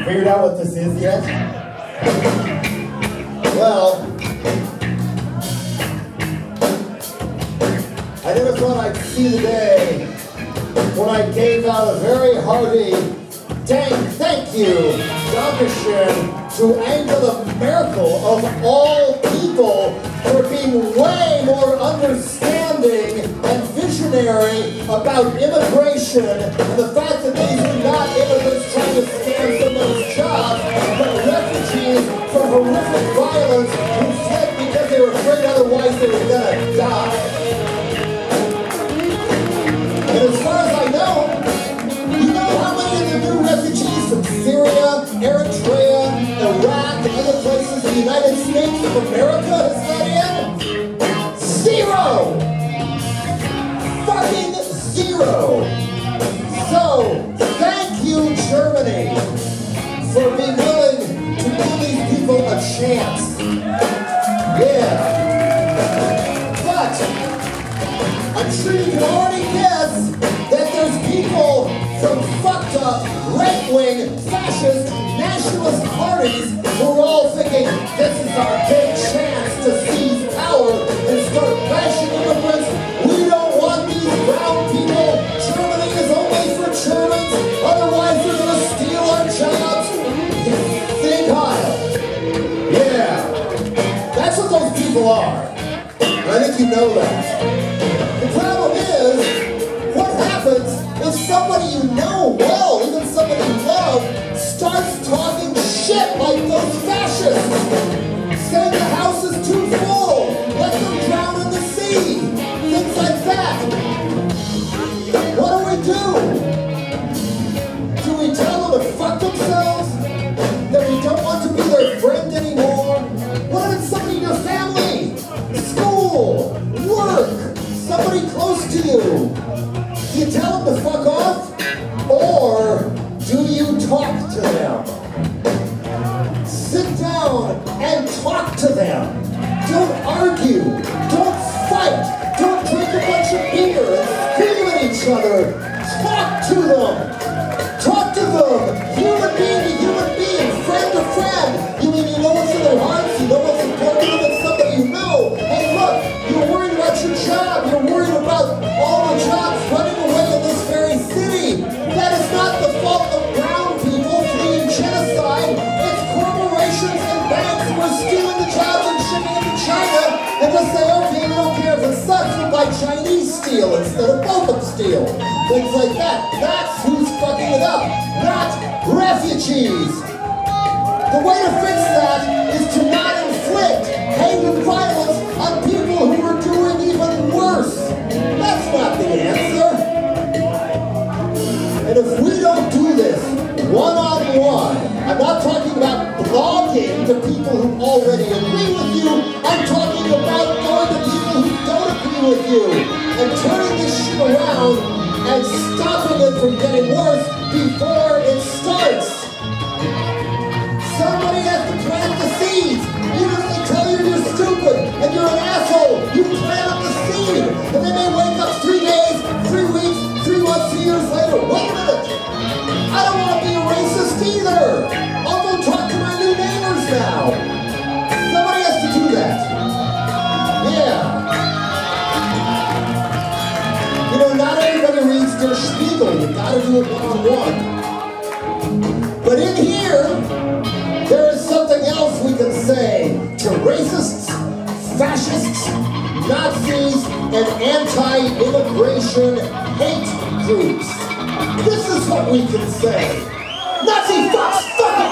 Figured out what this is yet? Well, I never thought I'd see the day when I gave out a very hearty thank you, Dankeschön, to Angela Merkel of all people for being way more understanding and visionary about immigration and the fact that these are not immigrants trying to scam someone's job, but refugees from horrific violence who fled because they were afraid otherwise they were gonna die. And as far as I know, you know how many of the new refugees from Syria, Eritrea, Iraq, and other places the United States of America has let in? Zero! Fucking zero! So, thank you, Germany, for being willing to give these people a chance. Yeah. But, I'm sure you can already guess that there's people from fucked up, right-wing, fascist, nationalist parties who are all thinking this is our big chance to seize power and start bashing immigrants. We don't want these brown people. Germany is only for Germans. Otherwise they're going to steal our jobs. Think Heil. Yeah. That's what those people are. And I think you know that. The problem is, what happens if somebody you know well, even somebody you love, starts talking shit like those fascists? Saying the house is too full, let them drown in the sea, things like that. What do we do? Do we tell them to fuck themselves? That we don't want to be their friend anymore? What if it's somebody in your family? School? Work? Somebody close to you? Do you tell them to fuck off? Or do you talk to them? Sit down and talk to them. Don't argue. Don't fight. Don't drink a bunch of beer and scream at each other. Talk to them. Talk to them. Human being to human being. Friend to friend. You mean you know what's in their hearts? You know what's important to them? It's somebody you know. Hey, look, you're worried about your job. You're worried about all the jobs running away in this very city. That is not the fault of brown people fleeing genocide. It's corporations and banks who are stealing the jobs and shipping them to China and just say, okay, we don't care if it sucks, we'll buy Chinese steel instead of Bochum steel. Things like that. That's who's fucking it up, not refugees. The way to fix that is to not inflict hate and violence on people who are doing even worse. That's not the answer. And if we don't do this one-on-one, I'm not talking about blogging to people who already agree with you, I'm talking about going to people who don't agree with you and turning this shit around and stopping it from getting worse before it starts. Somebody has to plant the seeds. Even if they tell you you're stupid and you're an asshole, you planted the seed. And they may wake up 3 days, 3 weeks, 3 months, 2 years later. Wait a minute. I don't want to be a racist either. I'll go talk to my new neighbors now. Somebody has to do that. Yeah. You know, not everybody reads Der Spiegel. You gotta do it one-on-one. But in here, there is something else we can say to racists, fascists, Nazis, and anti-immigration hate groups. This is what we can say. Nazi fucks, fuck it!